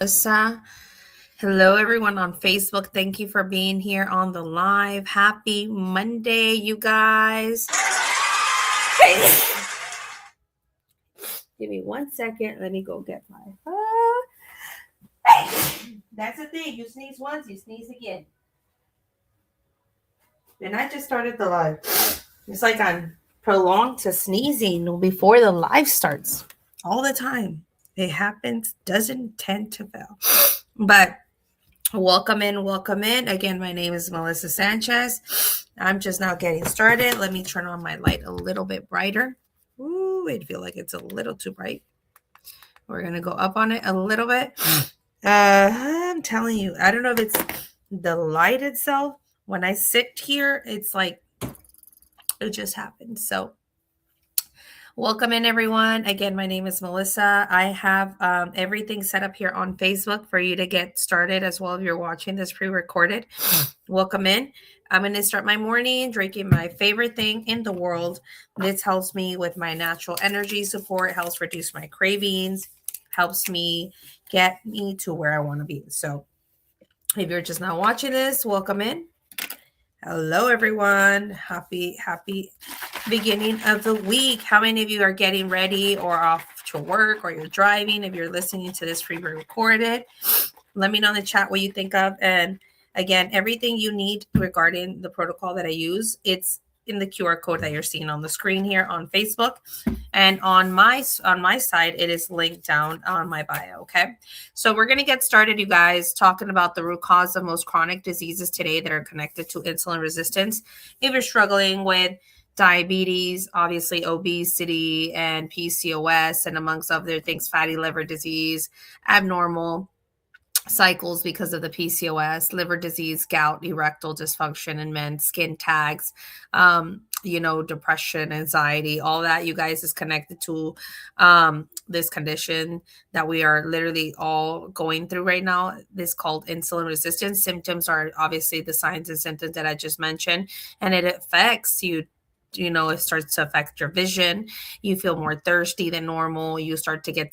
Melissa. Hello, everyone on Facebook. Thank you for being here on the live. Happy Monday, you guys. Give me 1 second. Let me go get my. That's the thing. You sneeze once, you sneeze again. And I just started the live. It's like I'm prolonged to sneezing before the live starts all the time. It happens, doesn't tend to fail. But welcome in, welcome in. Again, my name is Melissa Sanchez. I'm just now getting started. Let me turn on my light a little bit brighter. Ooh, I feel like it's a little too bright. We're going to go up on it a little bit. I'm telling you, I don't know if it's the light itself. When I sit here, it's like it just happened. So welcome in, everyone. Again, my name is Melissa. I have everything set up here on Facebook for you to get started as well if you're watching this pre-recorded. Welcome in. I'm going to start my morning drinking my favorite thing in the world. This helps me with my natural energy support, helps reduce my cravings, helps me get me to where I want to be. So if you're just now watching this, welcome in. Hello, everyone. Happy beginning of the week. How many of you are getting ready or off to work or you're driving? If you're listening to this pre-recorded, let me know in the chat what you think of. And again, everything you need regarding the protocol that I use, it's in the QR code that you're seeing on the screen here on Facebook. And on my side, it is linked down on my bio. Okay. So we're going to get started, you guys, talking about the root cause of most chronic diseases today that are connected to insulin resistance. If you're struggling with diabetes, obviously obesity and PCOS, and amongst other things, fatty liver disease, abnormal cycles because of the PCOS, liver disease, gout, erectile dysfunction in men, skin tags, depression, anxiety, all that, you guys, is connected to this condition that we are literally all going through right now. This called insulin resistance. Symptoms are obviously the signs and symptoms that I just mentioned, and it affects you. It starts to affect your vision. You feel more thirsty than normal. You start to get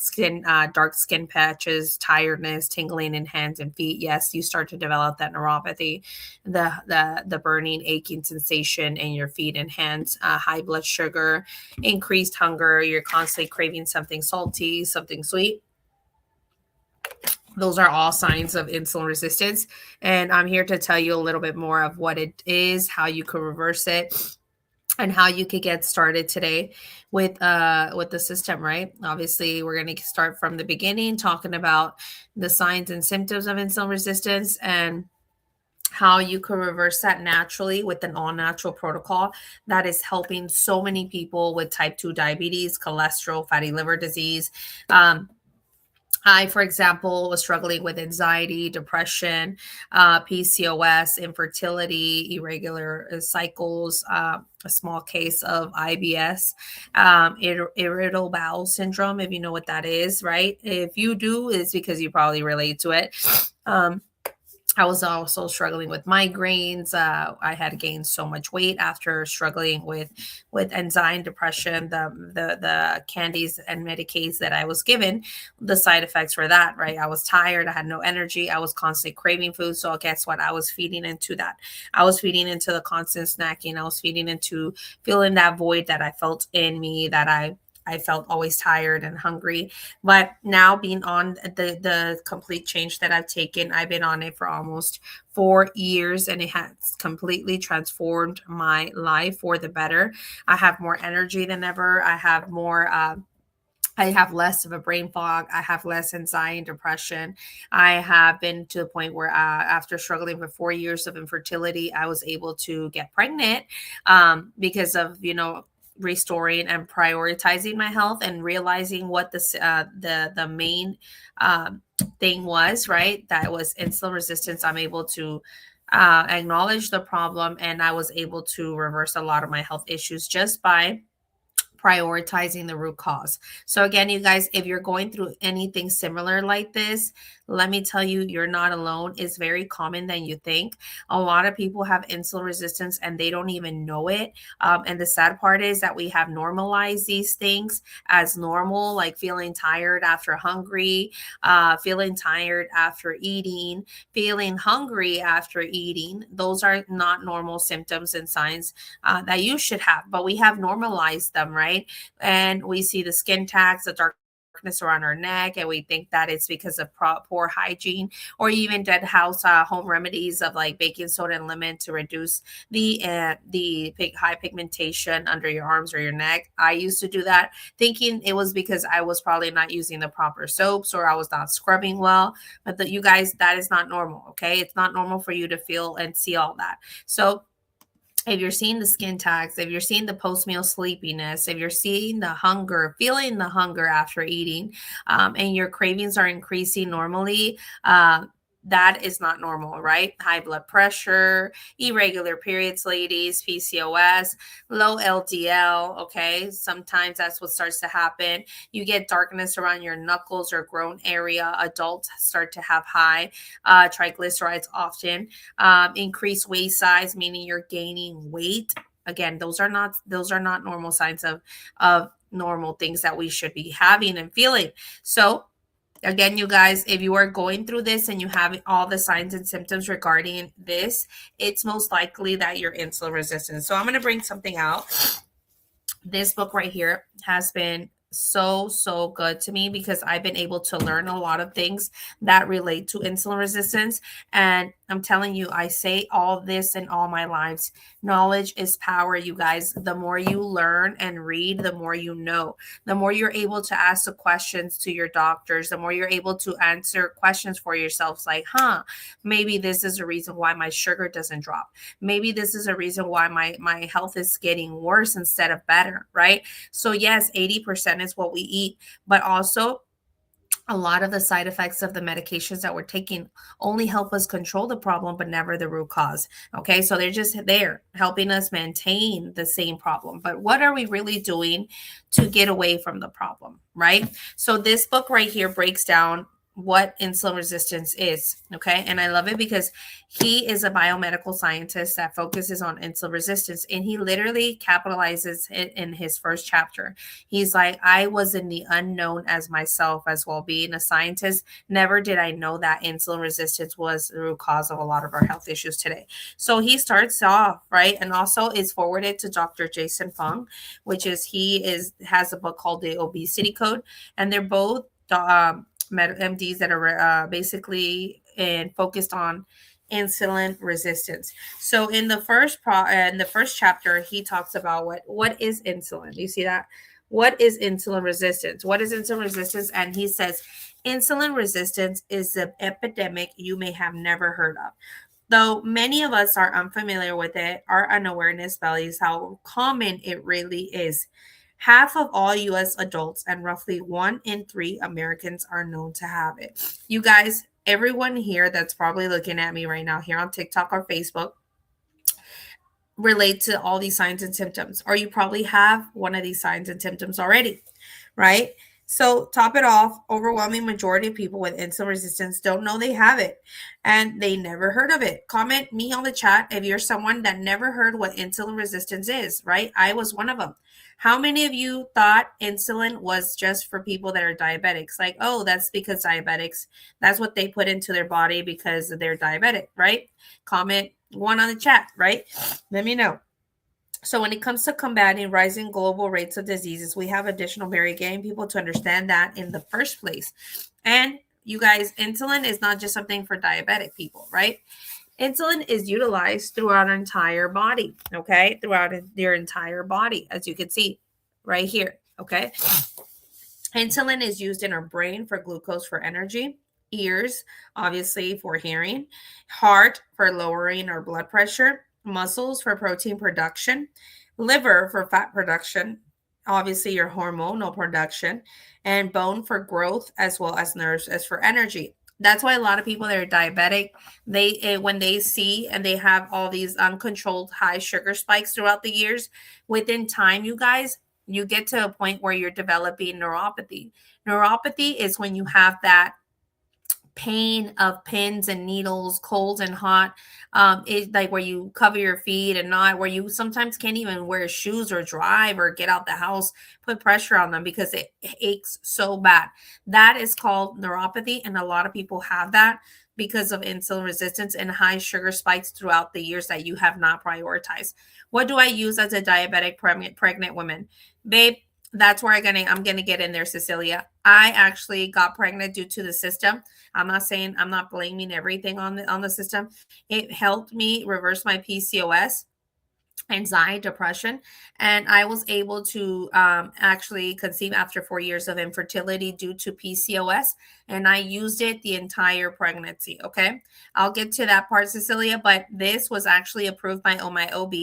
dark skin patches, tiredness, tingling in hands and feet. Yes, you start to develop that neuropathy, the burning, aching sensation in your feet and hands, high blood sugar, increased hunger. You're constantly craving something salty, something sweet. Those are all signs of insulin resistance. And I'm here to tell you a little bit more of what it is, how you can reverse it, and how you could get started today with the system, right? Obviously, we're going to start from the beginning, talking about the signs and symptoms of insulin resistance and how you can reverse that naturally with an all-natural protocol that is helping so many people with type 2 diabetes, cholesterol, fatty liver disease. I, for example, was struggling with anxiety, depression, PCOS, infertility, irregular cycles, a small case of IBS, irritable bowel syndrome, if you know what that is, right? If you do, it's because you probably relate to it. I was also struggling with migraines. I had gained so much weight after struggling with anxiety, depression, the candies and Medicaid that I was given. The side effects were that, right? I was tired. I had no energy. I was constantly craving food. So guess what? I was feeding into that. I was feeding into the constant snacking. I was feeding into feeling that void that I felt in me, that I felt always tired and hungry. But now being on the complete change that I've taken, I've been on it for almost 4 years, and it has completely transformed my life for the better. I have more energy than ever. I have more I have less of a brain fog. I have less anxiety and depression. I have been to the point where after struggling with 4 years of infertility, I was able to get pregnant because of, restoring and prioritizing my health and realizing what the main thing was, right? That was insulin resistance. I'm able to acknowledge the problem, and I was able to reverse a lot of my health issues just by prioritizing the root cause. So again, you guys, if you're going through anything similar like this, let me tell you, you're not alone. It's very common than you think. A lot of people have insulin resistance and they don't even know it. And the sad part is that we have normalized these things as normal, like feeling tired after hungry, feeling tired after eating, feeling hungry after eating. Those are not normal symptoms and signs that you should have, but we have normalized them, right? And we see the skin tags, the darkness around our neck, and we think that it's because of poor hygiene, or even dead house home remedies of like baking soda and lemon to reduce the high pigmentation under your arms or your neck. I used to do that thinking it was because I was probably not using the proper soaps or I was not scrubbing well. But you guys, that is not normal. Okay, it's not normal for you to feel and see all that. So if you're seeing the skin tags, if you're seeing the post meal sleepiness, if you're seeing the hunger, feeling the hunger after eating, and your cravings are increasing normally, that is not normal, right? High blood pressure, irregular periods, ladies, PCOS, low LDL. Okay. Sometimes that's what starts to happen. You get darkness around your knuckles or groin area. Adults start to have high triglycerides often. Increased waist size, meaning you're gaining weight. Again, those are not normal signs of normal things that we should be having and feeling. So again, you guys, if you are going through this and you have all the signs and symptoms regarding this, it's most likely that you're insulin resistant. So I'm going to bring something out. This book right here has been so good to me because I've been able to learn a lot of things that relate to insulin resistance. And I'm telling you, I say all this in all my lives. Knowledge is power, you guys. The more you learn and read, the more you know. The more you're able to ask the questions to your doctors, the more you're able to answer questions for yourselves like, maybe this is a reason why my sugar doesn't drop. Maybe this is a reason why my health is getting worse instead of better, right? So yes, 80% is what we eat, but also a lot of the side effects of the medications that we're taking only help us control the problem, but never the root cause. Okay. So they're just there helping us maintain the same problem. But what are we really doing to get away from the problem? Right. So this book right here breaks down what insulin resistance is. Okay. And I love it because he is a biomedical scientist that focuses on insulin resistance. And he literally capitalizes it in his first chapter. He's like, I was in the unknown as myself as well. Being a scientist, never did I know that insulin resistance was the root cause of a lot of our health issues today. So he starts off, right? And also is forwarded to Dr. Jason Fung, which is has a book called The Obesity Code. And they're both MDs that are basically and focused on insulin resistance. So in the first chapter, he talks about what is insulin. You see that? What is insulin resistance? What is insulin resistance? And he says insulin resistance is an epidemic you may have never heard of. Though many of us are unfamiliar with it, our unawareness values how common it really is. Half of all US adults and roughly 1 in 3 Americans are known to have it. You guys, everyone here that's probably looking at me right now here on TikTok or Facebook relate to all these signs and symptoms, or you probably have one of these signs and symptoms already, right? So, top it off, overwhelming majority of people with insulin resistance don't know they have it and they never heard of it. Comment me on the chat if you're someone that never heard what insulin resistance is, right? I was one of them. How many of you thought insulin was just for people that are diabetics? Like, oh, that's because diabetics, that's what they put into their body because they're diabetic, right? Comment one on the chat, right? Let me know. So when it comes to combating rising global rates of diseases, we have additional barrier getting people to understand that in the first place. And you guys, insulin is not just something for diabetic people, right? Insulin is utilized throughout our entire body, okay? Throughout your entire body, as you can see right here, okay? Insulin is used in our brain for glucose for energy, ears, obviously, for hearing, heart for lowering our blood pressure, muscles for protein production, liver for fat production, obviously, your hormonal production, and bone for growth, as well as nerves as for energy. That's why a lot of people that are diabetic, when they see and they have all these uncontrolled high sugar spikes throughout the years, within time, you guys, you get to a point where you're developing neuropathy. Neuropathy is when you have that pain of pins and needles, cold and hot, it like where you cover your feet and not where you sometimes can't even wear shoes or drive or get out the house, put pressure on them because it aches so bad. That is called neuropathy, and a lot of people have that because of insulin resistance and high sugar spikes throughout the years that you have not prioritized. What do I use as a diabetic pregnant woman? Babe, that's where I'm gonna get in there, Cecilia. I actually got pregnant due to the system. I'm not blaming everything on the system. It helped me reverse my PCOS, anxiety, depression, and I was able to actually conceive after 4 years of infertility due to PCOS, and I used it the entire pregnancy. Okay, I'll get to that part, Cecilia, but this was actually approved by my OB.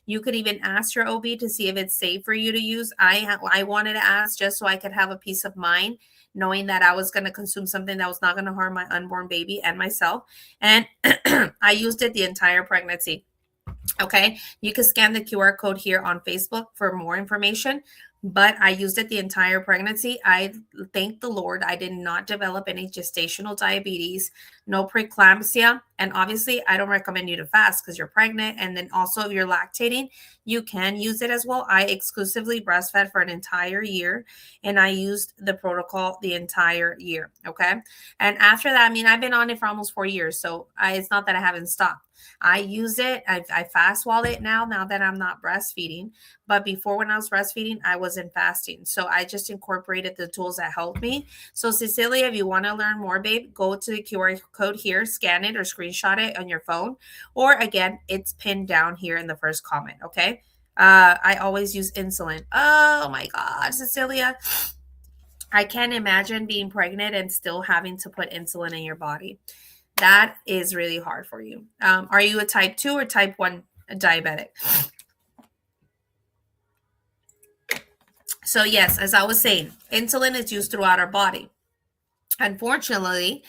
You could even ask your OB to see if it's safe for you to use. I wanted to ask just so I could have a peace of mind knowing that I was going to consume something that was not going to harm my unborn baby and myself, and I used it the entire pregnancy. Okay, you can scan the QR code here on Facebook for more information. But I used it the entire pregnancy. I thank the Lord I did not develop any gestational diabetes, no preeclampsia. And obviously, I don't recommend you to fast because you're pregnant. And then also, if you're lactating, you can use it as well. I exclusively breastfed for an entire year and I used the protocol the entire year. Okay. And after that, I mean, I've been on it for almost 4 years. So it's not that I haven't stopped. I use it. I fast while it now that I'm not breastfeeding. But before, when I was breastfeeding, I wasn't fasting. So I just incorporated the tools that helped me. So, Cecilia, if you want to learn more, babe, go to the QR code here, scan it or screenshot it on your phone. Or again, it's pinned down here in the first comment. Okay. I always use insulin. Oh my God, Cecilia. I can't imagine being pregnant and still having to put insulin in your body. That is really hard for you. Are you a type 2 or type 1 diabetic? So, yes, as I was saying, insulin is used throughout our body. Unfortunately,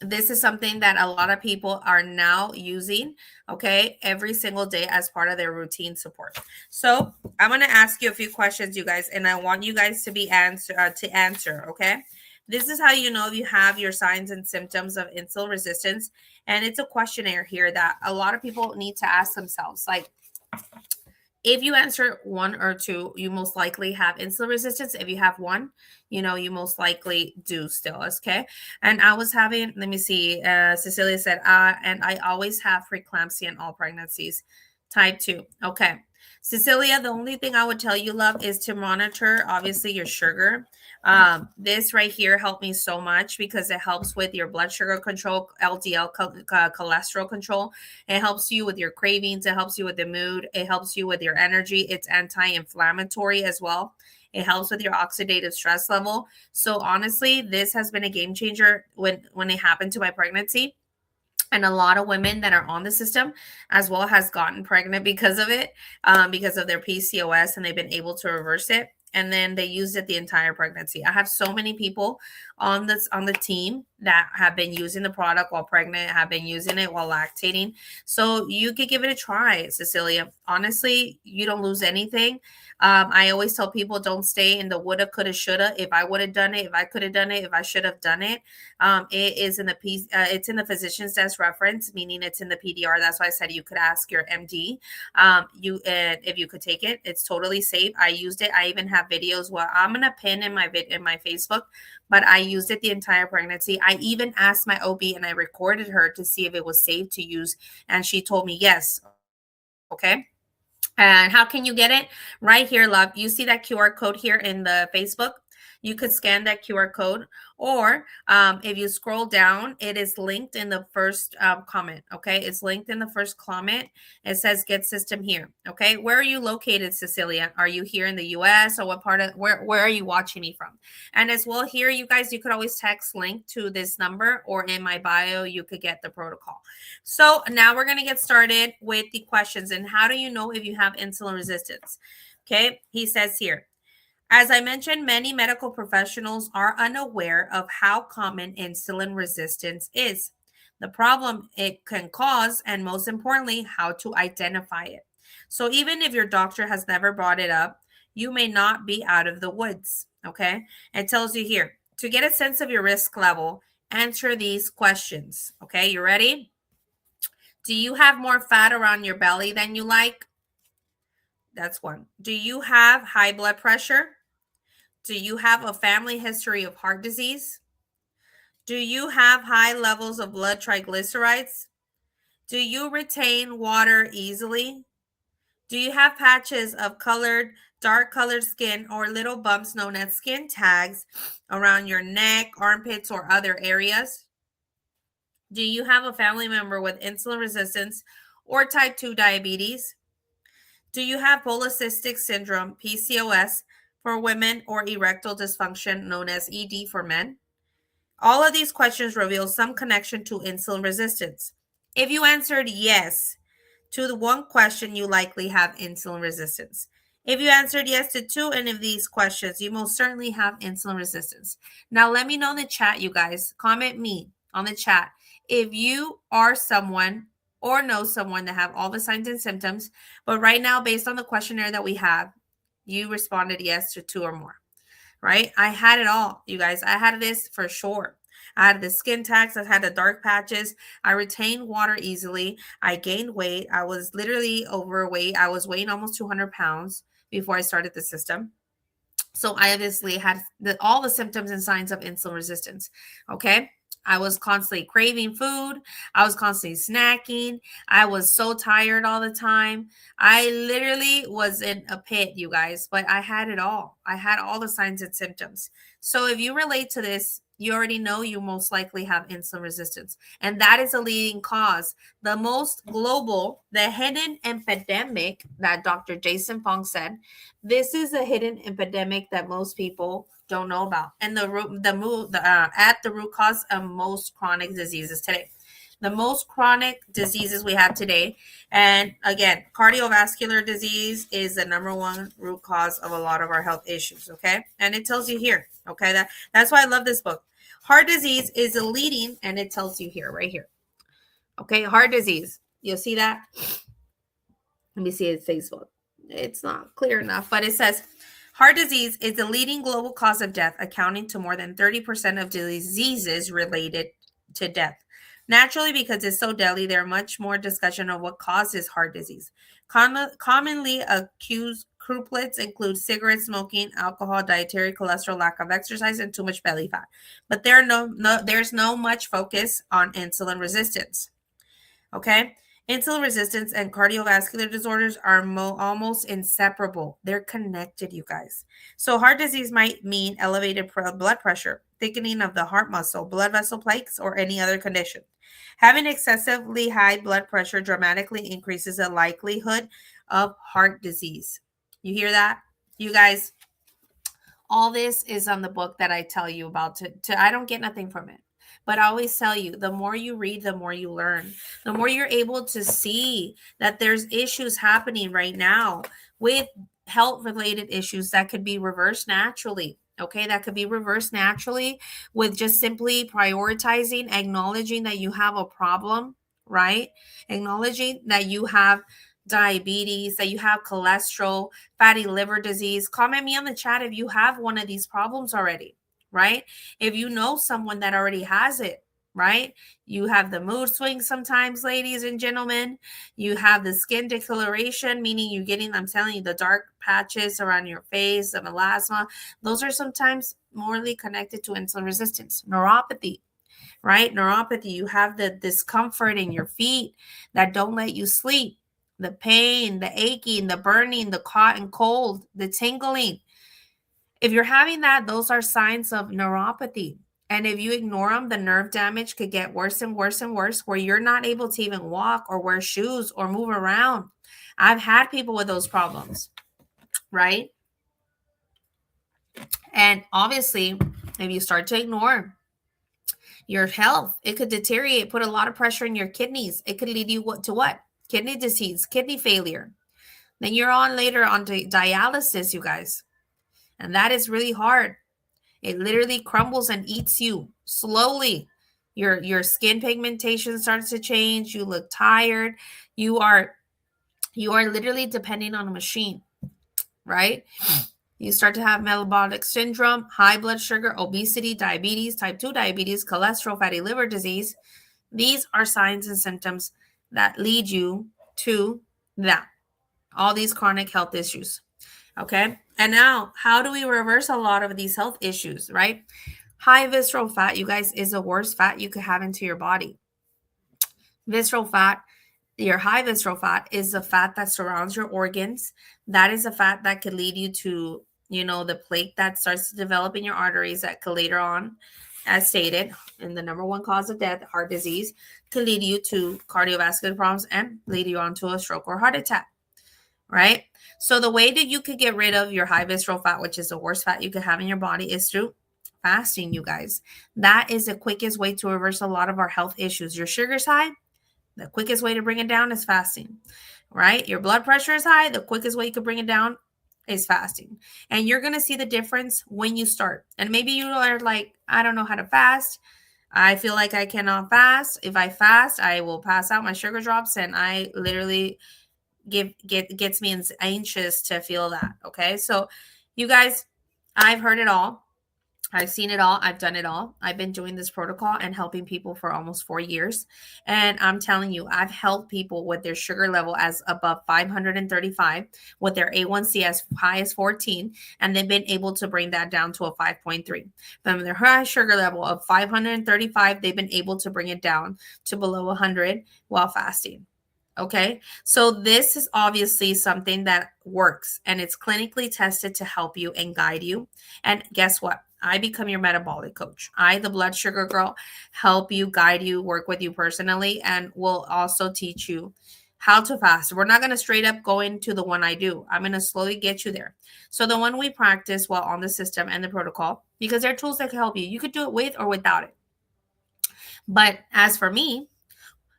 this is something that a lot of people are now using, okay, every single day as part of their routine support. So, I'm going to ask you a few questions, you guys, and I want you guys to answer, okay? This is how you know if you have your signs and symptoms of insulin resistance. And it's a questionnaire here that a lot of people need to ask themselves. Like, if you answer one or two, you most likely have insulin resistance. If you have one, you most likely do still. Okay. And I was having, let me see, Cecilia said, and I always have preeclampsia in all pregnancies. Type 2. Okay. Cecilia, the only thing I would tell you, love, is to monitor, obviously, your sugar. This right here helped me so much because it helps with your blood sugar control, LDL cholesterol control. It helps you with your cravings. It helps you with the mood. It helps you with your energy. It's anti-inflammatory as well. It helps with your oxidative stress level. So honestly, this has been a game changer when it happened to my pregnancy. And a lot of women that are on the system as well has gotten pregnant because of it, because of their PCOS, and they've been able to reverse it. And then they used it the entire pregnancy. I have so many people on the team that have been using the product while pregnant, have been using it while lactating. So you could give it a try, Cecilia. Honestly, you don't lose anything. I always tell people don't stay in the woulda, coulda, shoulda. If I would have done it, if I could have done it, if I should have done it. It is in the piece. It's in the physician's desk reference, meaning it's in the PDR. That's why I said you could ask your MD. If you could take it, it's totally safe. I used it. I even have videos. Well, I'm gonna pin in my Facebook, but I used it the entire pregnancy. I even asked my OB and I recorded her to see if it was safe to use, and she told me yes. Okay. And how can you get it? Right here, love. You see that QR code here in the Facebook? You could scan that QR code, or if you scroll down, it is linked in the first comment. Okay, it's linked in the first comment. It says "Get System" here. Okay, where are you located, Cecilia? Are you here in the U.S. or what part of where are you watching me from? And as well here, you guys, you could always text link to this number, or in my bio, you could get the protocol. So now we're gonna get started with the questions. And how do you know if you have insulin resistance? Okay, he says here. As I mentioned, many medical professionals are unaware of how common insulin resistance is, the problem it can cause, and most importantly, how to identify it. So, even if your doctor has never brought it up, you may not be out of the woods. Okay. It tells you here to get a sense of your risk level, answer these questions. Okay, you ready? Do you have more fat around your belly than you like? That's one. Do you have high blood pressure? Do you have a family history of heart disease? Do you have high levels of blood triglycerides? Do you retain water easily? Do you have patches of dark colored skin or little bumps known as skin tags around your neck, armpits, or other areas? Do you have a family member with insulin resistance or type 2 diabetes? Do you have polycystic syndrome, PCOS, for women or erectile dysfunction known as ED for men? All of these questions reveal some connection to insulin resistance. If you answered yes to the one question, you likely have insulin resistance. If you answered yes to two any of these questions, you most certainly have insulin resistance. Now, let me know in the chat, you guys. Comment me on the chat if you are someone or know someone that have all the signs and symptoms, but right now, based on the questionnaire that we have, you responded yes to two or more. Right? I had it all, you guys. I had this for sure. I had the skin tags. I had the dark patches. I retained water easily. I gained weight. I was literally overweight. I was weighing almost 200 pounds before I started the system. So I obviously had all the symptoms and signs of insulin resistance. Okay. I was constantly craving food. I was constantly snacking. I was so tired all the time. I literally was in a pit, you guys, but I had it all. I had all the signs and symptoms. So if you relate to this, you already know you most likely have insulin resistance. And that is a leading cause. The most global, the hidden epidemic that Dr. Jason Fong said, this is a hidden epidemic that most people don't know about, and at the root cause of most chronic diseases today. The most chronic diseases we have today, and again, cardiovascular disease is the number one root cause of a lot of our health issues. Okay, and it tells you here. Okay, that's why I love this book. Heart disease is a leading, and it tells you here, right here. Okay, heart disease. You'll see that. Let me see it Facebook. It's not clear enough, but it says heart disease is the leading global cause of death, accounting to more than 30% of diseases related to death. Naturally, because it's so deadly, there's much more discussion of what causes heart disease. Commonly accused culprits include cigarette smoking, alcohol, dietary cholesterol, lack of exercise, and too much belly fat. But there's no much focus on insulin resistance. Okay? Insulin resistance and cardiovascular disorders are almost inseparable. They're connected, you guys. So heart disease might mean elevated blood pressure, thickening of the heart muscle, blood vessel plaques, or any other condition. Having excessively high blood pressure dramatically increases the likelihood of heart disease. You hear that? You guys, all this is on the book that I tell you about. I don't get nothing from it. But I always tell you, the more you read, the more you learn. The more you're able to see that there's issues happening right now with health-related issues that could be reversed naturally. Okay, that could be reversed naturally with just simply prioritizing, acknowledging that you have a problem, right? Acknowledging that you have diabetes, that you have cholesterol, fatty liver disease. Comment me on the chat if you have one of these problems already, right? If you know someone that already has it, right? You have the mood swings sometimes, ladies and gentlemen. You have the skin discoloration, meaning you're getting, I'm telling you, the dark patches around your face, the melasma. Those are sometimes morely connected to insulin resistance. Neuropathy, right? Neuropathy, you have the discomfort in your feet that don't let you sleep. The pain, the aching, the burning, the hot and cold, the tingling. If you're having that, those are signs of neuropathy. And if you ignore them, the nerve damage could get worse and worse and worse, where you're not able to even walk or wear shoes or move around. I've had people with those problems, right? And obviously, if you start to ignore your health, it could deteriorate, put a lot of pressure in your kidneys. It could lead you to what? Kidney disease, kidney failure. Then you're on later on dialysis, you guys. And that is really hard. It literally crumbles and eats you slowly. Your skin pigmentation starts to change. You look tired. You are literally depending on a machine, right? You start to have metabolic syndrome, high blood sugar, obesity, diabetes, type 2 diabetes, cholesterol, fatty liver disease. These are signs and symptoms that lead you to that. All these chronic health issues. Okay. And now, how do we reverse a lot of these health issues, right? High visceral fat, you guys, is the worst fat you could have into your body. Visceral fat, your high visceral fat is the fat that surrounds your organs. That is a fat that could lead you to, the plaque that starts to develop in your arteries that could later on, as stated, and the number one cause of death, heart disease, could lead you to cardiovascular problems and lead you on to a stroke or heart attack, right? So the way that you could get rid of your high visceral fat, which is the worst fat you could have in your body, is through fasting, you guys. That is the quickest way to reverse a lot of our health issues. Your sugar's high, the quickest way to bring it down is fasting, right? Your blood pressure is high. The quickest way you can bring it down is fasting. And you're going to see the difference when you start. And maybe you are like, I don't know how to fast. I feel like I cannot fast. If I fast, I will pass out. My sugar drops, and I literally gets me anxious to feel that. Okay. So you guys, I've heard it all. I've seen it all. I've done it all. I've been doing this protocol and helping people for almost 4 years. And I'm telling you, I've helped people with their sugar level as above 535, with their A1C as high as 14, and they've been able to bring that down to a 5.3. From their high sugar level of 535, they've been able to bring it down to below 100 while fasting. Okay. So this is obviously something that works, and it's clinically tested to help you and guide you. And guess what? I become your metabolic coach. I, the blood sugar girl, help you, guide you, work with you personally, and will also teach you how to fast. We're not going to straight up go into the one I do. I'm going to slowly get you there. So the one we practice while on the system and the protocol, because there are tools that can help you. You could do it with or without it. But as for me,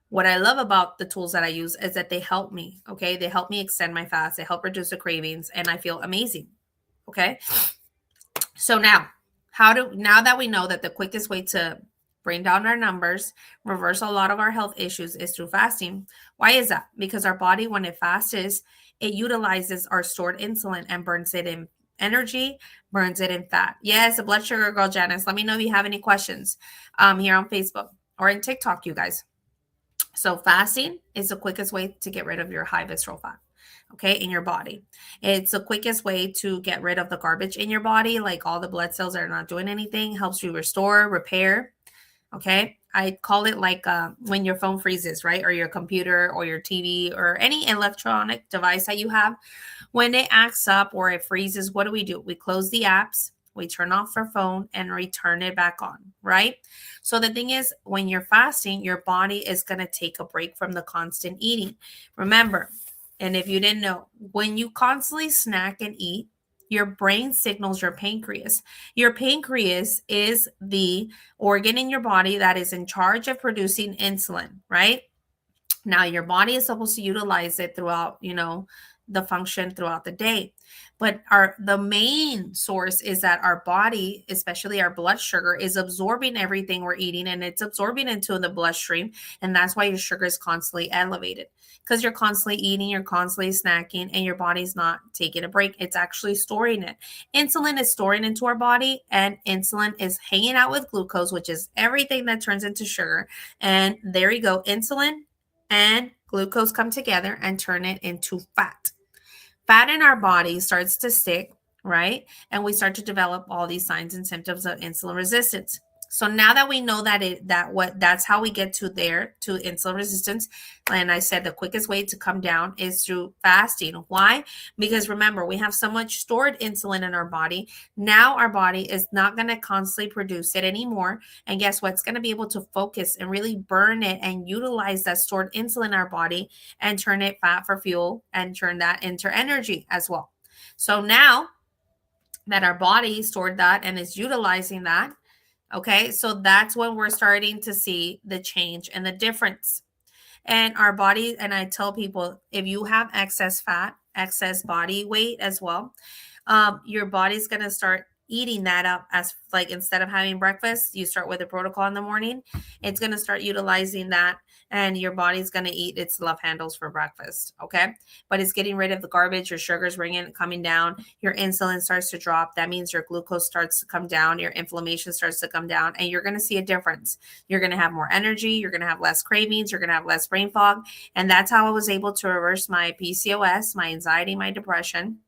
what I love about the tools that I use is that they help me. Okay. They help me extend my fast. They help reduce the cravings, and I feel amazing. Okay. So now, now that we know that the quickest way to bring down our numbers, reverse a lot of our health issues is through fasting. Why is that? Because our body, when it fasts, it utilizes our stored insulin and burns it in energy, burns it in fat. Yes, the blood sugar girl Janice. Let me know if you have any questions here on Facebook or in TikTok, you guys. So fasting is the quickest way to get rid of your high visceral fat, okay, in your body. It's the quickest way to get rid of the garbage in your body, like all the blood cells that are not doing anything, helps you restore, repair, okay? I call it like when your phone freezes, right? Or your computer or your TV or any electronic device that you have. When it acts up or it freezes, what do? We close the apps, we turn off our phone, and return it back on, right? So the thing is, when you're fasting, your body is going to take a break from the constant eating. Remember, and if you didn't know, when you constantly snack and eat, your brain signals your pancreas. Your pancreas is the organ in your body that is in charge of producing insulin, right? Now, your body is supposed to utilize it throughout, the function throughout the day. But the main source is that our body, especially our blood sugar, is absorbing everything we're eating, and it's absorbing into the bloodstream. And that's why your sugar is constantly elevated, because you're constantly eating, you're constantly snacking, and your body's not taking a break. It's actually storing it. Insulin is storing into our body, and insulin is hanging out with glucose, which is everything that turns into sugar. And there you go. Insulin and glucose come together and turn it into fat. Fat in our body starts to stick, right? And we start to develop all these signs and symptoms of insulin resistance. So now that we know that's how we get to insulin resistance. And I said the quickest way to come down is through fasting. Why? Because remember, we have so much stored insulin in our body. Now our body is not going to constantly produce it anymore. And guess what? It's going to be able to focus and really burn it and utilize that stored insulin in our body and turn it fat for fuel and turn that into energy as well. So now that our body stored that and is utilizing that, okay, so that's when we're starting to see the change and the difference. And our body, and I tell people, if you have excess fat, excess body weight as well, your body's going to start eating that up as like instead of having breakfast, you start with a protocol in the morning, it's going to start utilizing that and your body's going to eat its love handles for breakfast. Okay. But it's getting rid of the garbage, your sugar's coming down, your insulin starts to drop. That means your glucose starts to come down, your inflammation starts to come down, and you're going to see a difference. You're going to have more energy, you're going to have less cravings, you're going to have less brain fog. And that's how I was able to reverse my PCOS, my anxiety, my depression,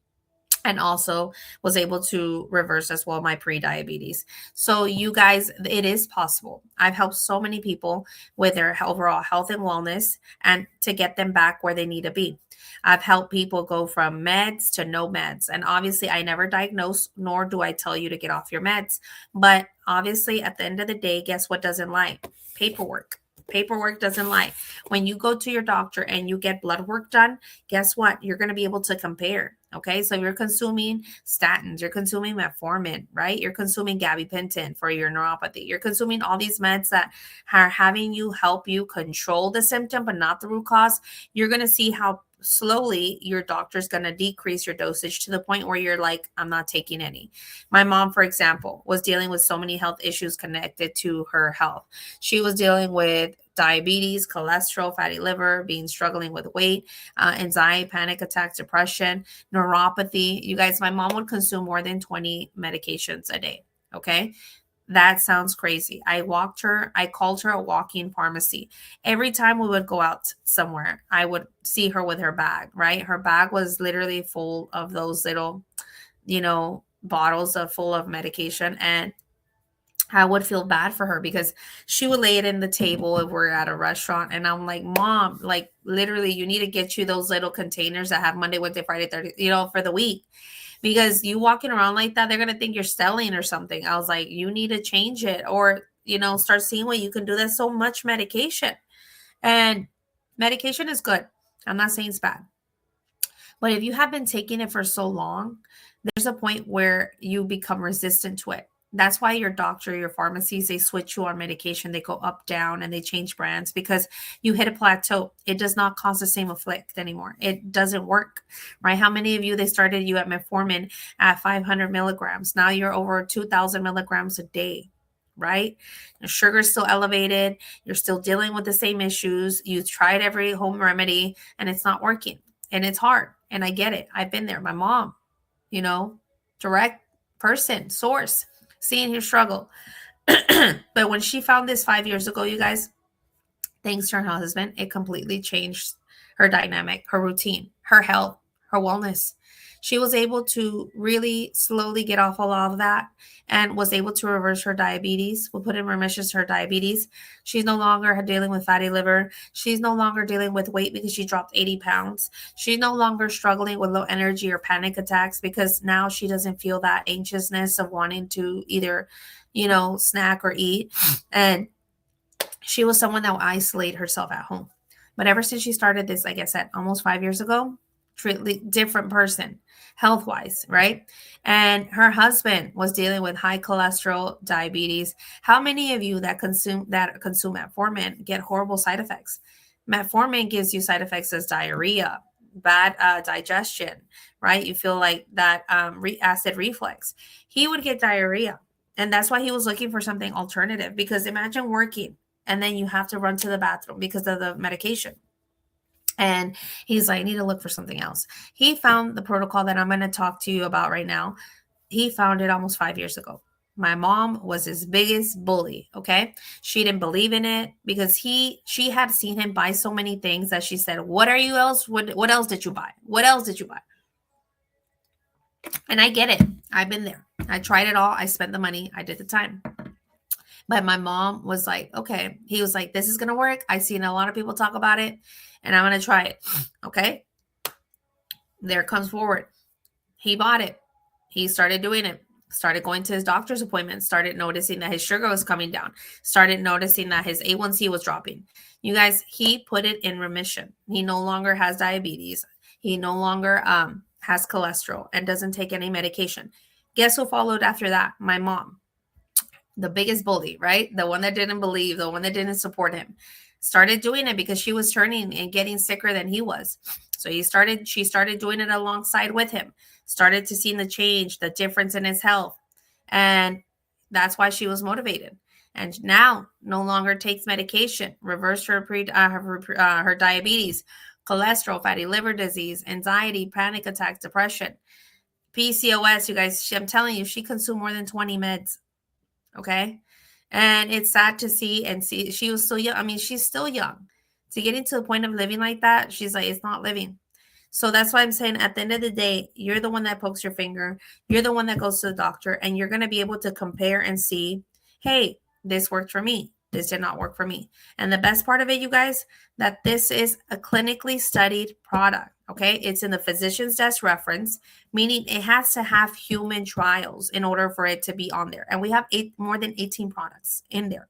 and also was able to reverse as well my pre-diabetes. So you guys, it is possible. I've helped so many people with their overall health and wellness and to get them back where they need to be. I've helped people go from meds to no meds. And obviously I never diagnose, nor do I tell you to get off your meds. But obviously at the end of the day, guess what doesn't lie? Paperwork. Paperwork doesn't lie. When you go to your doctor and you get blood work done, guess what? You're going to be able to compare. Okay. So you're consuming statins, you're consuming metformin, right? You're consuming gabapentin for your neuropathy. You're consuming all these meds that are having you help you control the symptom, but not the root cause. You're going to see how slowly your doctor's going to decrease your dosage to the point where you're like, I'm not taking any. My mom, for example, was dealing with so many health issues connected to her health. She was dealing with diabetes, cholesterol, fatty liver, struggling with weight, anxiety, panic attacks, depression, neuropathy. You guys, my mom would consume more than 20 medications a day. Okay. That sounds crazy. I called her a walking pharmacy. Every time we would go out somewhere, I would see her with her bag, right? Her bag was literally full of those little, bottles full of medication. And I would feel bad for her because she would lay it in the table if we're at a restaurant. And I'm like, Mom, like literally, you need to get you those little containers that have Monday, Wednesday, Friday, Thursday, for the week. Because you walking around like that, they're going to think you're selling or something. I was like, you need to change it or, start seeing what you can do. There's so much medication. And medication is good. I'm not saying it's bad. But if you have been taking it for so long, there's a point where you become resistant to it. That's why your doctor, your pharmacies, they switch you on medication. They go up, down, and they change brands because you hit a plateau. It does not cause the same effect anymore. It doesn't work, right? How many of you, they started you at metformin at 500 milligrams. Now you're over 2,000 milligrams a day, right? Your sugar's still elevated. You're still dealing with the same issues. You've tried every home remedy and it's not working. And it's hard. And I get it. I've been there. My mom, direct person, source, seeing your struggle. But when she found this 5 years ago, you guys, thanks to her husband, it completely changed her dynamic, her routine, her health, her wellness. She was able to really slowly get off a lot of that and was able to reverse her diabetes. We'll put in remission her diabetes. She's no longer dealing with fatty liver. She's no longer dealing with weight because she dropped 80 pounds. She's no longer struggling with low energy or panic attacks because now she doesn't feel that anxiousness of wanting to either, snack or eat. And she was someone that would isolate herself at home. But ever since she started this, like I said, almost 5 years ago, different person health-wise, right? And her husband was dealing with high cholesterol, diabetes. How many of you that consume metformin get horrible side effects? Metformin gives you side effects as diarrhea, bad digestion, right? You feel like that acid reflux. He would get diarrhea. And that's why he was looking for something alternative, because imagine working and then you have to run to the bathroom because of the medication. And he's like, I need to look for something else. He found the protocol that I'm going to talk to you about right now. He found it almost 5 years ago. My mom was his biggest bully. Okay. She didn't believe in it because she had seen him buy so many things that she said, what else did you buy? What else did you buy? And I get it. I've been there. I tried it all. I spent the money. I did the time. But my mom was like, okay. He was like, this is going to work. I've seen a lot of people talk about it and I'm going to try it. Okay. There it comes forward. He bought it. He started doing it. Started going to his doctor's appointments. Started noticing that his sugar was coming down. Started noticing that his A1C was dropping. You guys, he put it in remission. He no longer has diabetes. He no longer has cholesterol and doesn't take any medication. Guess who followed after that? My mom. The biggest bully, right? The one that didn't believe, the one that didn't support him, started doing it because she was turning and getting sicker than he was. So she started doing it alongside with him, started to see the change, the difference in his health. And that's why she was motivated. And now no longer takes medication, reversed her diabetes, cholesterol, fatty liver disease, anxiety, panic attacks, depression, PCOS. You guys, I'm telling you, she consumed more than 20 meds. Okay. And it's sad to see, and see she was still young. I mean, she's still young. To getting to the point of living like that, she's like, it's not living. So that's why I'm saying at the end of the day, you're the one that pokes your finger. You're the one that goes to the doctor, and you're going to be able to compare and see, hey, this worked for me. This did not work for me. And the best part of it, you guys, that this is a clinically studied product. Okay. It's in the physician's desk reference, meaning it has to have human trials in order for it to be on there. And we have more than 18 products in there.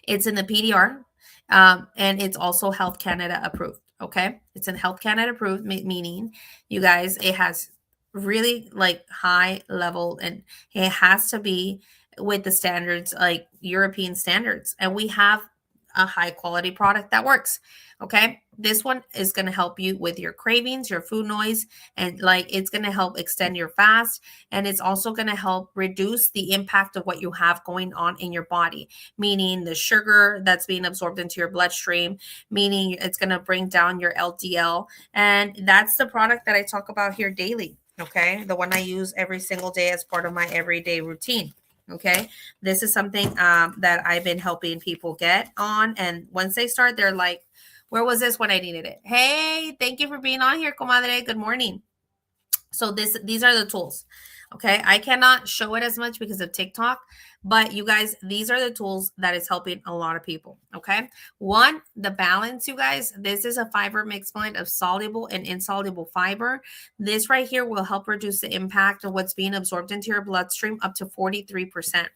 It's in the PDR, and it's also Health Canada approved. Okay, it's in Health Canada approved, meaning you guys, it has really like high level, and it has to be with the standards, like European standards, and we have a high quality product that works. Okay, this one is going to help you with your cravings, your food noise, and like it's going to help extend your fast, and it's also going to help reduce the impact of what you have going on in your body, meaning the sugar that's being absorbed into your bloodstream, meaning it's going to bring down your LDL. And that's the product that I talk about here daily. Okay, the one I use every single day as part of my everyday routine. Okay, this is something that I've been helping people get on, and once they start, they're like, where was this when I needed it? Hey, thank you for being on here, comadre. Good morning. So these are the tools. Okay, I cannot show it as much because of TikTok, but you guys, these are the tools that is helping a lot of people. Okay, one, the balance, you guys. This is a fiber mix blend of soluble and insoluble fiber. This right here will help reduce the impact of what's being absorbed into your bloodstream up to 43%.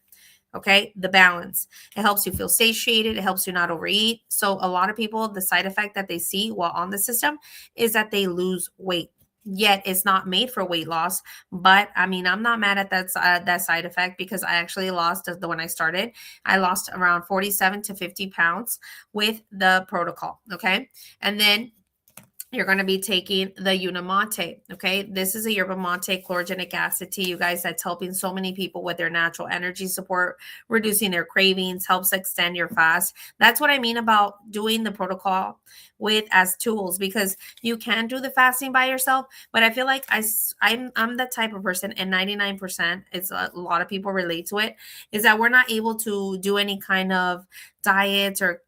Okay, the balance. It helps you feel satiated. It helps you not overeat. So a lot of people, the side effect that they see while on the system is that they lose weight. Yet it's not made for weight loss. But I mean, I'm not mad at that side effect, because I actually lost the when I started. I lost around 47 to 50 pounds with the protocol. Okay, and then you're going to be taking the Unimate. Okay, this is a yerba mate chlorogenic acid tea, you guys, that's helping so many people with their natural energy support, reducing their cravings, helps extend your fast. That's what I mean about doing the protocol with as tools, because you can do the fasting by yourself, but I feel like I'm the type of person, and 99%, it's a lot of people relate to it, is that we're not able to do any kind of diets or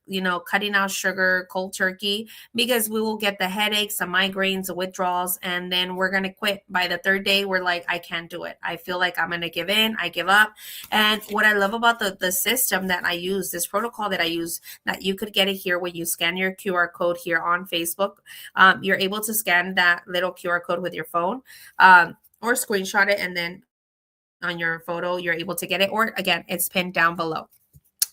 cutting out sugar cold turkey, because we will get the headaches, the migraines, the withdrawals, and then we're going to quit. By the third day, we're like, I can't do it. I feel like I'm going to give in. I give up. And what I love about the system that I use, this protocol that I use, that you could get it here when you scan your QR code here on Facebook. You're able to scan that little QR code with your phone, or screenshot it, and then on your photo, you're able to get it. Or again, it's pinned down below.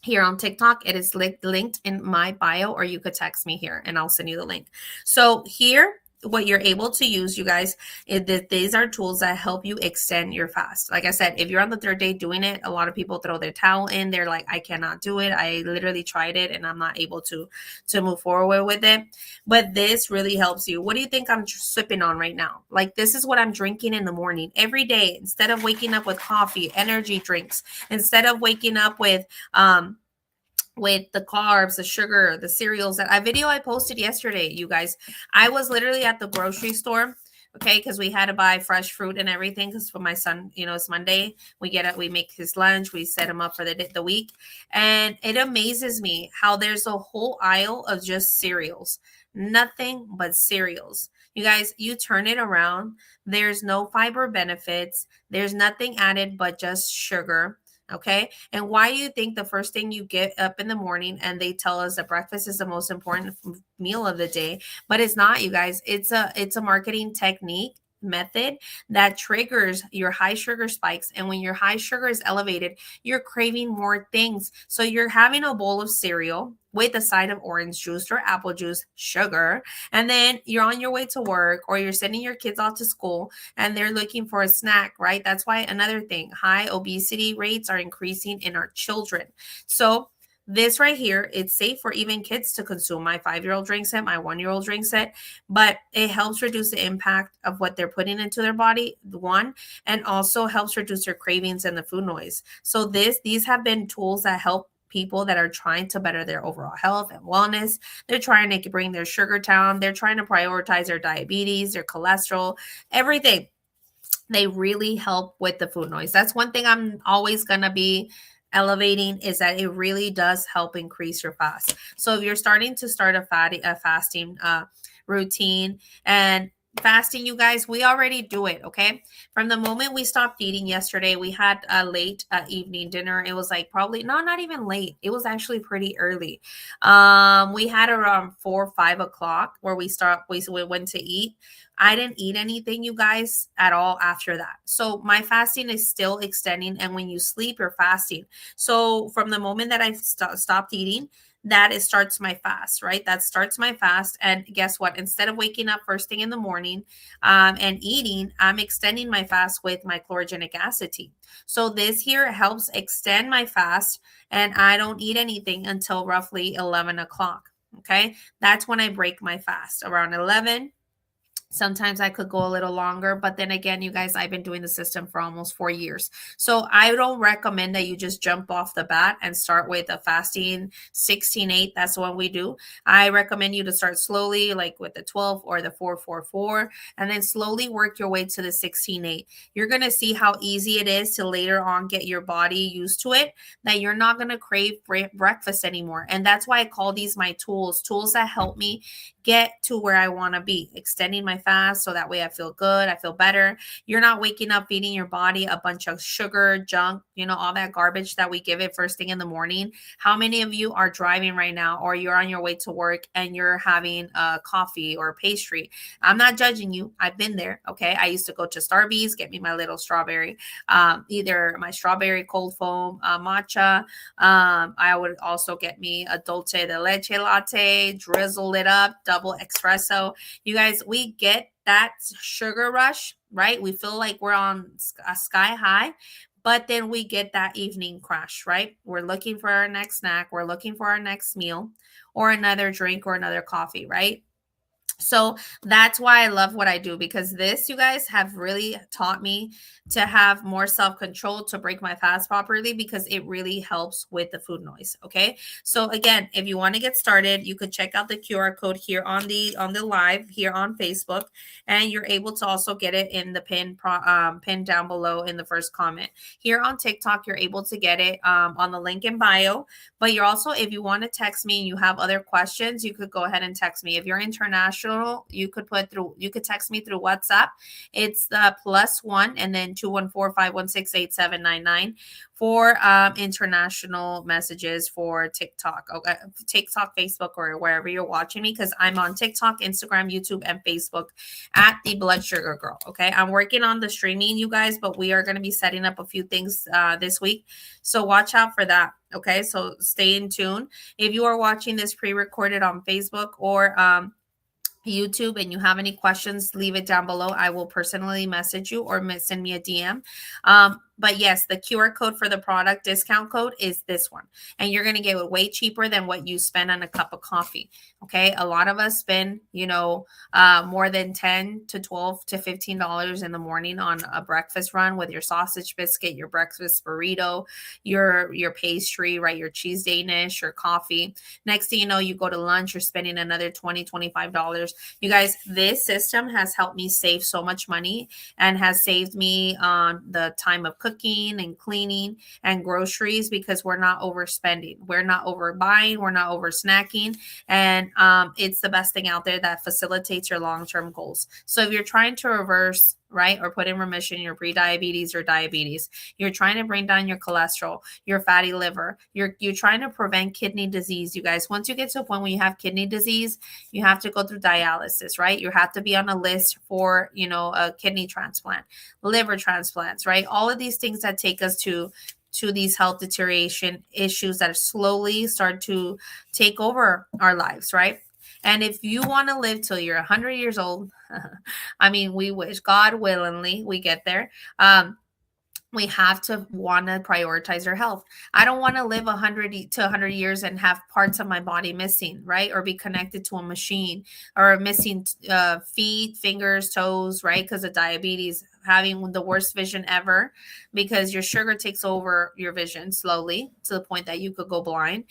Here on TikTok, it is linked in my bio, or you could text me here and I'll send you the link. So here, what you're able to use, you guys, these are tools that help you extend your fast. Like I said, if you're on the third day doing it, a lot of people throw their towel in. They're like, I cannot do it. I literally tried it and I'm not able to move forward with it. But this really helps you. What do you think I'm sipping on right now? Like, this is what I'm drinking in the morning every day. Instead of waking up with coffee, energy drinks, instead of waking up with the carbs, the sugar, the cereals. That I posted yesterday, you guys. I was literally at the grocery store, okay, because we had to buy fresh fruit and everything, because for my son, it's Monday. We make his lunch, we set him up for the week, and it amazes me how there's a whole aisle of just cereals, nothing but cereals. You guys, you turn it around, there's no fiber benefits, there's nothing added but just sugar. Okay. And why do you think the first thing you get up in the morning, and they tell us that breakfast is the most important meal of the day? But it's not, you guys. It's a marketing technique method that triggers your high sugar spikes. And when your high sugar is elevated, you're craving more things. So you're having a bowl of cereal with a side of orange juice or apple juice, sugar, and then you're on your way to work, or you're sending your kids off to school and they're looking for a snack, right? That's why another thing, high obesity rates are increasing in our children. So this right here, it's safe for even kids to consume. My 5-year-old drinks it, my 1-year-old drinks it, but it helps reduce the impact of what they're putting into their body, one, and also helps reduce their cravings and the food noise. So these have been tools that help people that are trying to better their overall health and wellness. They're trying to bring their sugar down. They're trying to prioritize their diabetes, their cholesterol, everything. They really help with the food noise. That's one thing I'm always going to be elevating, is that it really does help increase your fast. So if you're starting to start a fasting routine, and fasting, you guys, we already do it. Okay, from the moment we stopped eating yesterday, we had a late evening dinner. It was like probably not even late, it was actually pretty early. We had around 4 or 5 o'clock where we went to eat. I didn't eat anything, you guys, at all after that. So my fasting is still extending. And when you sleep, you're fasting. So from the moment that I stopped eating, that it starts my fast, right? That starts my fast. And guess what? Instead of waking up first thing in the morning and eating, I'm extending my fast with my chlorogenic acid tea. So this here helps extend my fast, and I don't eat anything until roughly 11 o'clock. Okay. That's when I break my fast, around 11. Sometimes I could go a little longer, but then again, you guys, I've been doing the system for almost 4 years. So I don't recommend that you just jump off the bat and start with a fasting 16-8. That's what we do. I recommend you to start slowly, like with the 12 or the 4-4-4, and then slowly work your way to the 16-8. You're going to see how easy it is to later on get your body used to it, that you're not going to crave breakfast anymore. And that's why I call these my tools that help me get to where I want to be, extending my fast so that way I feel good, I feel better. You're not waking up feeding your body a bunch of sugar, junk, all that garbage that we give it first thing in the morning. How many of you are driving right now, or you're on your way to work and you're having a coffee or pastry? I'm not judging you. I've been there. Okay. I used to go to Starbucks, get me my little strawberry, either my strawberry cold foam matcha. I would also get me a dulce de leche latte, drizzle it up, double espresso. You guys, we get that sugar rush, right? We feel like we're on a sky high, but then we get that evening crash, right? We're looking for our next snack, we're looking for our next meal, or another drink or another coffee, right? So that's why I love what I do, because this, you guys, have really taught me to have more self-control, to break my fast properly, because it really helps with the food noise. Okay. So again, if you want to get started, you could check out the QR code here on the live here on Facebook, and you're able to also get it in the pin down below in the first comment. Here on TikTok, you're able to get it on the link in bio. But you're also, if you want to text me and you have other questions, you could go ahead and text me. If you're international, you could text me through WhatsApp. It's the +1 and then 214-516-8799 for international messages for TikTok. Okay, TikTok, Facebook, or wherever you're watching me, because I'm on TikTok, Instagram, YouTube, and Facebook at the Blood Sugar Girl. Okay, I'm working on the streaming, you guys, but we are going to be setting up a few things this week, so watch out for that. Okay, so stay in tune. If you are watching this pre-recorded on Facebook or YouTube and you have any questions, leave it down below. I will personally message you or send me a DM. But yes, the QR code for the product discount code is this one. And you're going to get it way cheaper than what you spend on a cup of coffee. Okay. A lot of us spend, more than $10 to $12 to $15 in the morning on a breakfast run with your sausage biscuit, your breakfast burrito, your pastry, right? Your cheese Danish, your coffee. Next thing you know, you go to lunch, you're spending another $20, $25. You guys, this system has helped me save so much money and has saved me on the time of cooking and cleaning and groceries, because we're not overspending. We're not overbuying. We're not over snacking. And it's the best thing out there that facilitates your long-term goals. So if you're trying to reverse, right, or put in remission your pre-diabetes or diabetes, you're trying to bring down your cholesterol, your fatty liver, you're trying to prevent kidney disease. You guys, once you get to a point when you have kidney disease, you have to go through dialysis, right? You have to be on a list for, a kidney transplant, liver transplants, right? All of these things that take us to these health deterioration issues that slowly start to take over our lives, right? And if you want to live till you're 100 years old, I mean, we wish, God willingly, we get there. we have to want to prioritize our health. I don't want to live 100 years and have parts of my body missing, right? Or be connected to a machine, or missing feet, fingers, toes, right? Because of diabetes, having the worst vision ever, because your sugar takes over your vision slowly to the point that you could go blind.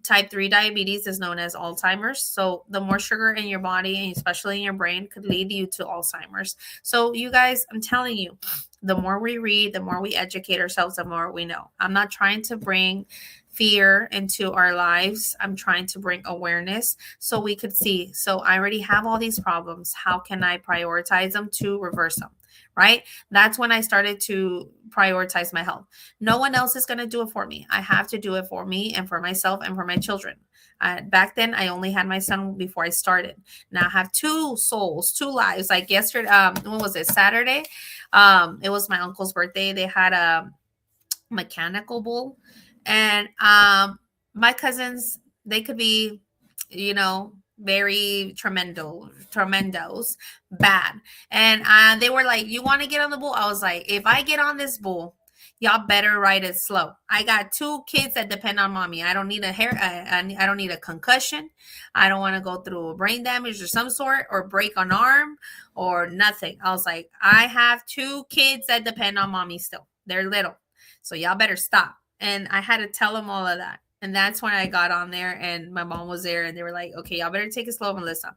Type 3 diabetes is known as Alzheimer's. So the more sugar in your body, and especially in your brain, could lead you to Alzheimer's. So you guys, I'm telling you, the more we read, the more we educate ourselves, the more we know. I'm not trying to bring fear into our lives. I'm trying to bring awareness so we could see. So I already have all these problems. How can I prioritize them to reverse them? Right? That's when I started to prioritize my health. No one else is going to do it for me. I have to do it for me and for myself and for my children. Back then, I only had my son before I started. Now I have two souls, two lives. Like yesterday, when was it? Saturday. It was my uncle's birthday. They had a mechanical bull, and my cousins, they could be, very tremendos bad, and they were like, you want to get on the bull? I was like, if I get on this bull, y'all better ride it slow. I got two kids that depend on mommy. I don't need I don't need a concussion. I don't want to go through a brain damage or some sort, or break an arm or nothing. I was like, I have two kids that depend on mommy still. They're little, so y'all better stop. And I had to tell them all of that. And that's when I got on there, and my mom was there, and they were like, okay, y'all better take it slow, Melissa.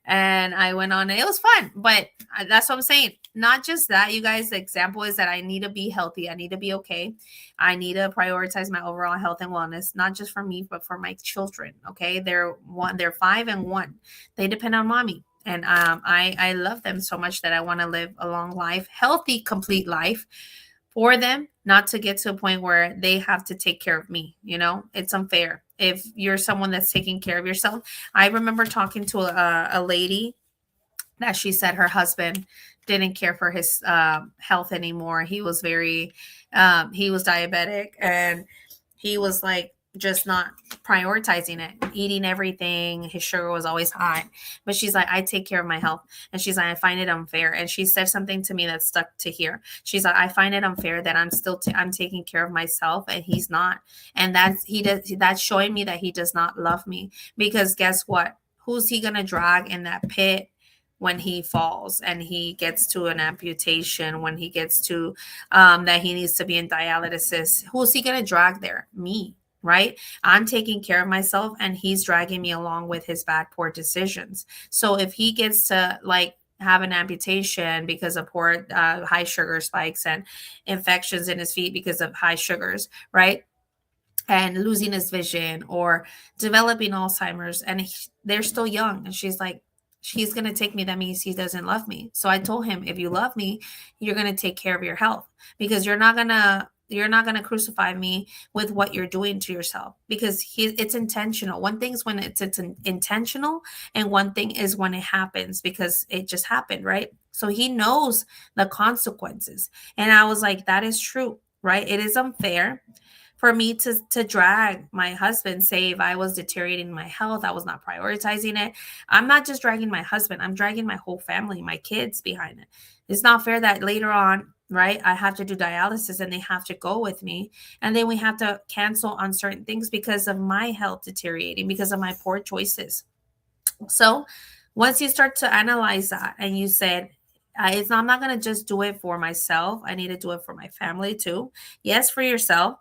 And I went on, and it was fun. But that's what I'm saying. Not just that, you guys. The example is that I need to be healthy. I need to be okay. I need to prioritize my overall health and wellness, not just for me, but for my children. Okay, they're 5 and 1. They depend on mommy. And I love them so much that I want to live a long life, healthy, complete life for them, not to get to a point where they have to take care of me. It's unfair if you're someone that's taking care of yourself. I remember talking to a lady that she said her husband didn't care for his health anymore. He was he was diabetic, and he was like just not prioritizing it, eating everything. His sugar was always high. But she's like, I take care of my health. And she's like, I find it unfair. And she said something to me that stuck to here. She's like, I find it unfair that I'm taking care of myself and he's not. And that's showing me that he does not love me, because guess what? Who's he going to drag in that pit when he falls and he gets to an amputation, when he gets to that he needs to be in dialysis? Who's he going to drag there? Me. Right? I'm taking care of myself, and he's dragging me along with his bad, poor decisions. So if he gets to have an amputation because of poor high sugar spikes and infections in his feet because of high sugars, right? And losing his vision or developing Alzheimer's, and they're still young. And she's like, he's going to take me. That means he doesn't love me. So I told him, if you love me, you're going to take care of your health, because you're not going to crucify me with what you're doing to yourself, because it's intentional. One thing's when it's intentional, and one thing is when it happens because it just happened, right? So he knows the consequences. And I was like, that is true, right? It is unfair for me to drag my husband, say if I was deteriorating my health, I was not prioritizing it. I'm not just dragging my husband, I'm dragging my whole family, my kids behind it. It's not fair that later on, right, I have to do dialysis and they have to go with me. And then we have to cancel on certain things because of my health deteriorating, because of my poor choices. So once you start to analyze that, and you said, I'm not going to just do it for myself. I need to do it for my family too. Yes, for yourself.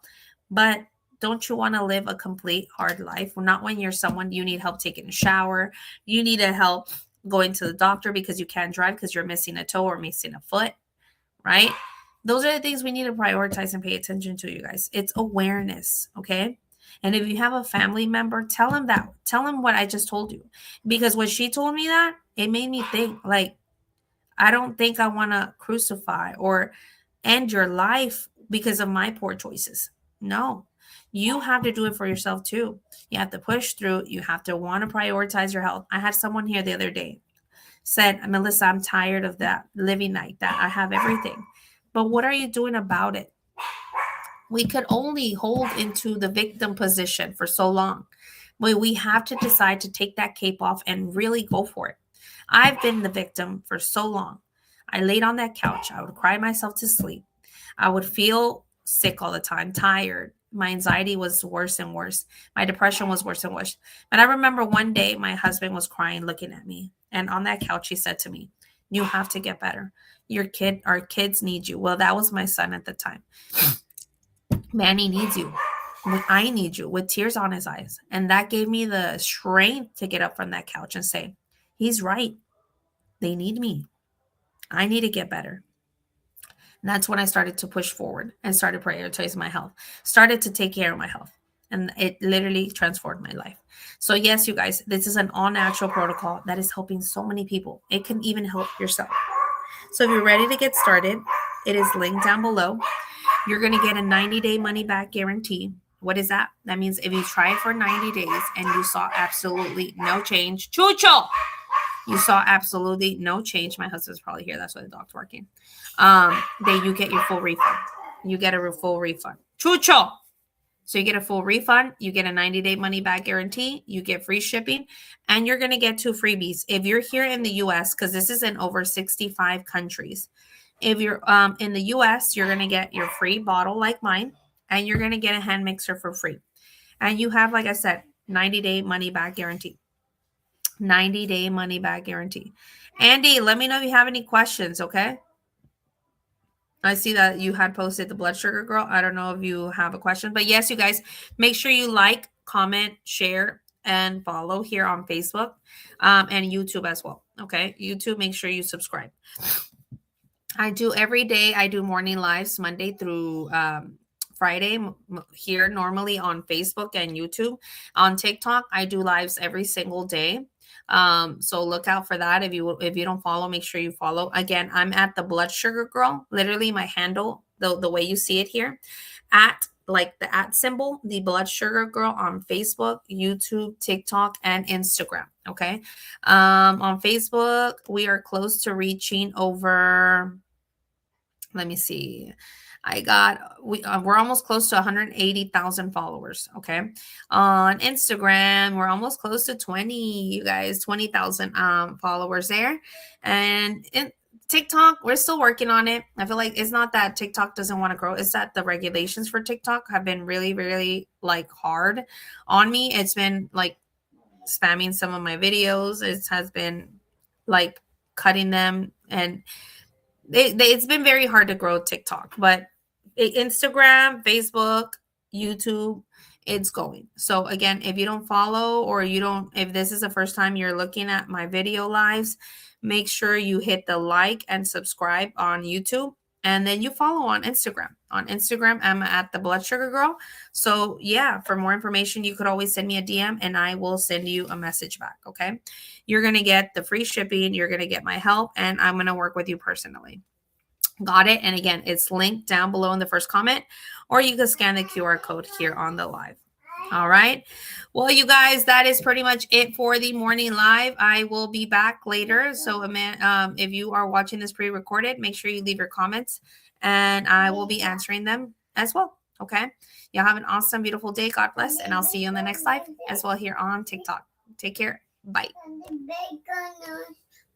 But don't you want to live a complete hard life? Well, not when you're someone you need help taking a shower. You need help going to the doctor because you can't drive because you're missing a toe or missing a foot, right? Those are the things we need to prioritize and pay attention to, you guys. It's awareness, okay? And if you have a family member, tell them that. Tell them what I just told you. Because when she told me that, it made me think, I don't think I want to crucify or end your life because of my poor choices. No, you have to do it for yourself too. You have to push through. You have to want to prioritize your health. I had someone here the other day said, Melissa, I'm tired of that, living like that. I have everything. But what are you doing about it? We could only hold into the victim position for so long. But we have to decide to take that cape off and really go for it. I've been the victim for so long. I laid on that couch. I would cry myself to sleep. I would feel sick all the time, tired. My anxiety was worse and worse. My depression was worse and worse. And I remember one day my husband was crying, looking at me. And on that couch, he said to me, "You have to get better. Our kids need you." Well, that was my son at the time. "Manny needs you. I need you," with tears on his eyes. And that gave me the strength to get up from that couch and say, he's right. They need me. I need to get better. And that's when I started to push forward and started prioritizing my health, started to take care of my health. And it literally transformed my life. So, yes, you guys, this is an all natural protocol that is helping so many people. It can even help yourself. So, if you're ready to get started, it is linked down below. You're going to get a 90-day money back guarantee. What is that? That means if you try it for 90 days and you saw absolutely no change, Chucho, you saw absolutely no change. My husband's probably here. That's why the dog's working. Then you get your full refund. You get a full refund. Chucho. So you get a full refund. You get a 90-day money back guarantee. You get free shipping. And you're going to get 2 freebies. If you're here in the U.S., because this is in over 65 countries. If you're in the U.S., you're going to get your free bottle like mine. And you're going to get a hand mixer for free. And you have, like I said, 90-day money back guarantee. 90-day money back guarantee. Andy, let me know if you have any questions, okay? I see that you had posted the blood sugar girl. I don't know if you have a question, but yes, you guys, make sure you like, comment, share, and follow here on Facebook and YouTube as well. Okay, YouTube, make sure you subscribe. I do every day. I do morning lives Monday through Friday here normally on Facebook and YouTube. On TikTok, I do lives every single day. So look out for that. If you don't follow, make sure you follow. Again, I'm at the blood sugar girl. Literally my handle, the way you see it here, at like the at symbol, the blood sugar girl on Facebook, YouTube, TikTok, and Instagram. Okay. On Facebook, we are close to reaching over. Let me see. We're almost close to 180,000 followers. Okay. On Instagram, we're almost close to 20,000 followers there. And in TikTok, we're still working on it. I feel like it's not that TikTok doesn't want to grow. It's that the regulations for TikTok have been really, really like hard on me. It's been like spamming some of my videos. It has been like cutting them, and it's been very hard to grow TikTok, but Instagram, Facebook, YouTube, it's going. So again, if you don't follow or if this is the first time you're looking at my video lives, make sure you hit the like and subscribe on YouTube. And then you follow on Instagram. On Instagram, I'm at the Blood Sugar Girl. So yeah, for more information, you could always send me a DM and I will send you a message back. Okay. You're going to get the free shipping. You're going to get my help, and I'm going to work with you personally. Got it? And again, it's linked down below in the first comment, or you can scan the QR code here on the live. All right. Well, you guys, that is pretty much it for the morning live. I will be back later. So, if you are watching this pre-recorded, make sure you leave your comments and I will be answering them as well. Okay. Y'all have an awesome, beautiful day. God bless. And I'll see you in the next live as well here on TikTok. Take care. Bye.